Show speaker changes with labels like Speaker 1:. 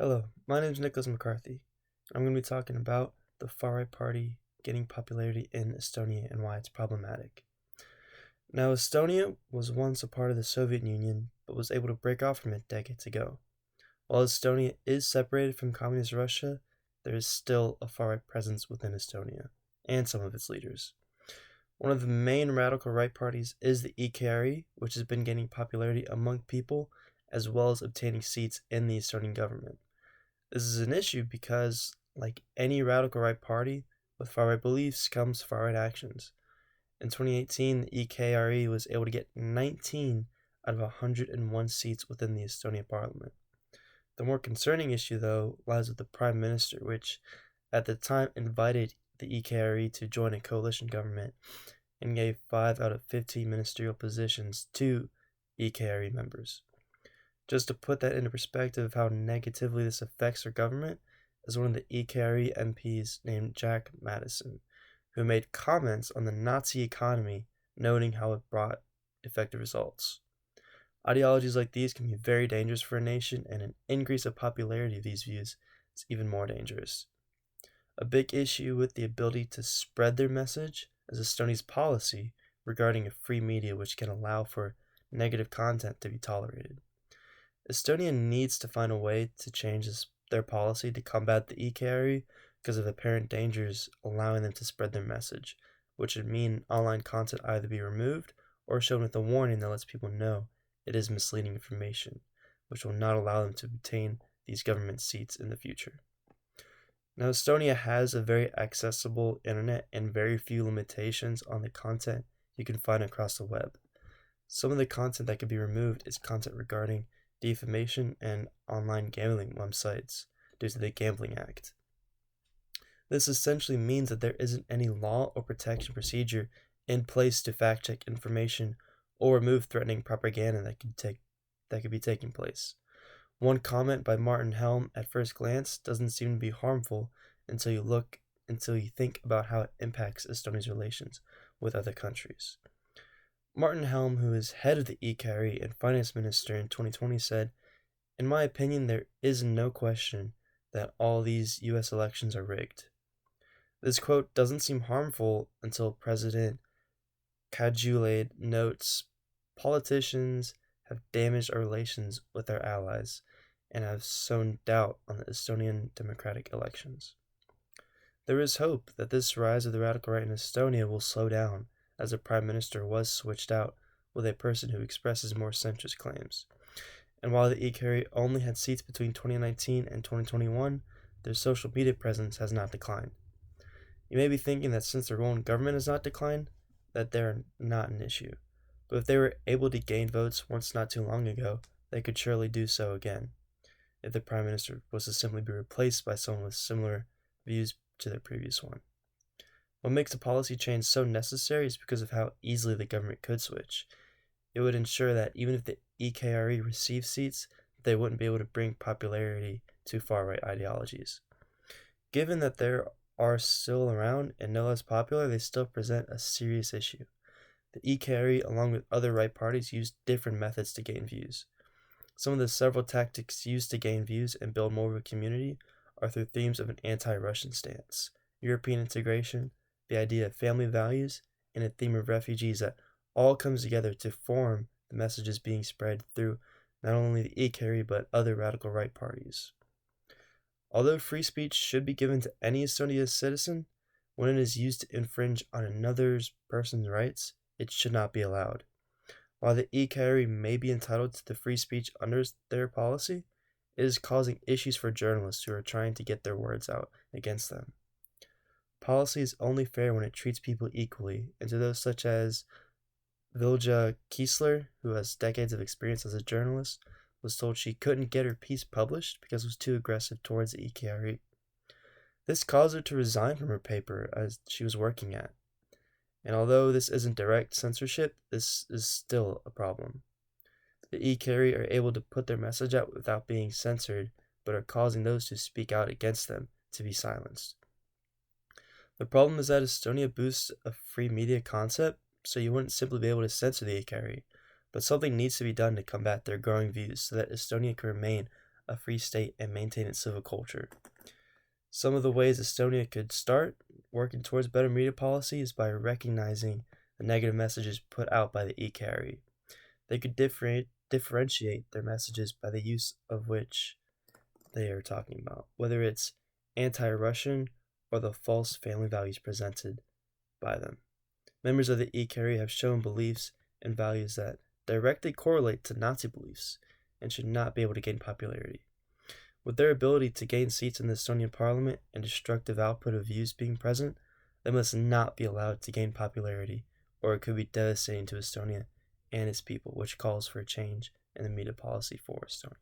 Speaker 1: Hello, my name is Nicholas McCarthy. I'm going to be talking about the far-right party gaining popularity in Estonia and why it's problematic. Now, Estonia was once a part of the Soviet Union, but was able to break off from it decades ago. While Estonia is separated from Communist Russia, there is still a far-right presence within Estonia, and some of its leaders. One of the main radical right parties is the EKRE, which has been gaining popularity among people, as well as obtaining seats in the Estonian government. This is an issue because, like any radical right party, with far right beliefs comes far right actions. In 2018, the EKRE was able to get 19 out of 101 seats within the Estonia parliament. The more concerning issue, though, lies with the Prime Minister, which at the time invited the EKRE to join a coalition government and gave 5 out of 15 ministerial positions to EKRE members. Just to put that into perspective of how negatively this affects our government, is one of the EKRE MPs named Jack Madison, who made comments on the Nazi economy, noting how it brought effective results. Ideologies like these can be very dangerous for a nation, and an increase of popularity of these views is even more dangerous. A big issue with the ability to spread their message is Estonia's policy regarding a free media which can allow for negative content to be tolerated. Estonia needs to find a way to change their policy to combat the EKRE because of apparent dangers allowing them to spread their message, which would mean online content either be removed or shown with a warning that lets people know it is misleading information, which will not allow them to obtain these government seats in the future. Now, Estonia has a very accessible internet and very few limitations on the content you can find across the web. Some of the content that could be removed is content regarding defamation and online gambling websites due to the Gambling Act. This essentially means that there isn't any law or protection procedure in place to fact check information or remove threatening propaganda that could be taking place. One comment by Martin Helm at first glance doesn't seem to be harmful until you think about how it impacts Estonia's relations with other countries. Martin Helm, who is head of the EKRE and finance minister in 2020, said, "In my opinion, there is no question that all these U.S. elections are rigged." This quote doesn't seem harmful until President Kajulade notes, "Politicians have damaged our relations with our allies and have sown doubt on the Estonian democratic elections." There is hope that this rise of the radical right in Estonia will slow down, as the Prime Minister was switched out with a person who expresses more centrist claims. And while the EKRE only had seats between 2019 and 2021, their social media presence has not declined. You may be thinking that since their own government has not declined, that they're not an issue. But if they were able to gain votes once not too long ago, they could surely do so again, if the Prime Minister was to simply be replaced by someone with similar views to their previous one. What makes a policy change so necessary is because of how easily the government could switch. It would ensure that even if the EKRE received seats, they wouldn't be able to bring popularity to far-right ideologies. Given that they are still around and no less popular, they still present a serious issue. The EKRE, along with other right parties, use different methods to gain views. Some of the several tactics used to gain views and build more of a community are through themes of an anti-Russian stance, European integration, the idea of family values, and a theme of refugees that all comes together to form the messages being spread through not only the EKRE but other radical right parties. Although free speech should be given to any Estonian citizen, when it is used to infringe on another person's rights, it should not be allowed. While the EKRE may be entitled to the free speech under their policy, it is causing issues for journalists who are trying to get their words out against them. Policy is only fair when it treats people equally, and to those such as Vilja Kiesler, who has decades of experience as a journalist, was told she couldn't get her piece published because it was too aggressive towards the EKRE. This caused her to resign from her paper as she was working at. And although this isn't direct censorship, this is still a problem. The EKRE are able to put their message out without being censored, but are causing those who speak out against them to be silenced. The problem is that Estonia boosts a free media concept, so you wouldn't simply be able to censor the EKRE, but something needs to be done to combat their growing views so that Estonia can remain a free state and maintain its civil culture. Some of the ways Estonia could start working towards better media policy is by recognizing the negative messages put out by the e-carry. They could differentiate their messages by the use of which they are talking about, whether it's anti-Russian or the false family values presented by them. Members of the e-carry have shown beliefs and values that directly correlate to Nazi beliefs and should not be able to gain popularity. With their ability to gain seats in the Estonian parliament and destructive output of views being present, they must not be allowed to gain popularity, or it could be devastating to Estonia and its people, which calls for a change in the media policy for Estonia.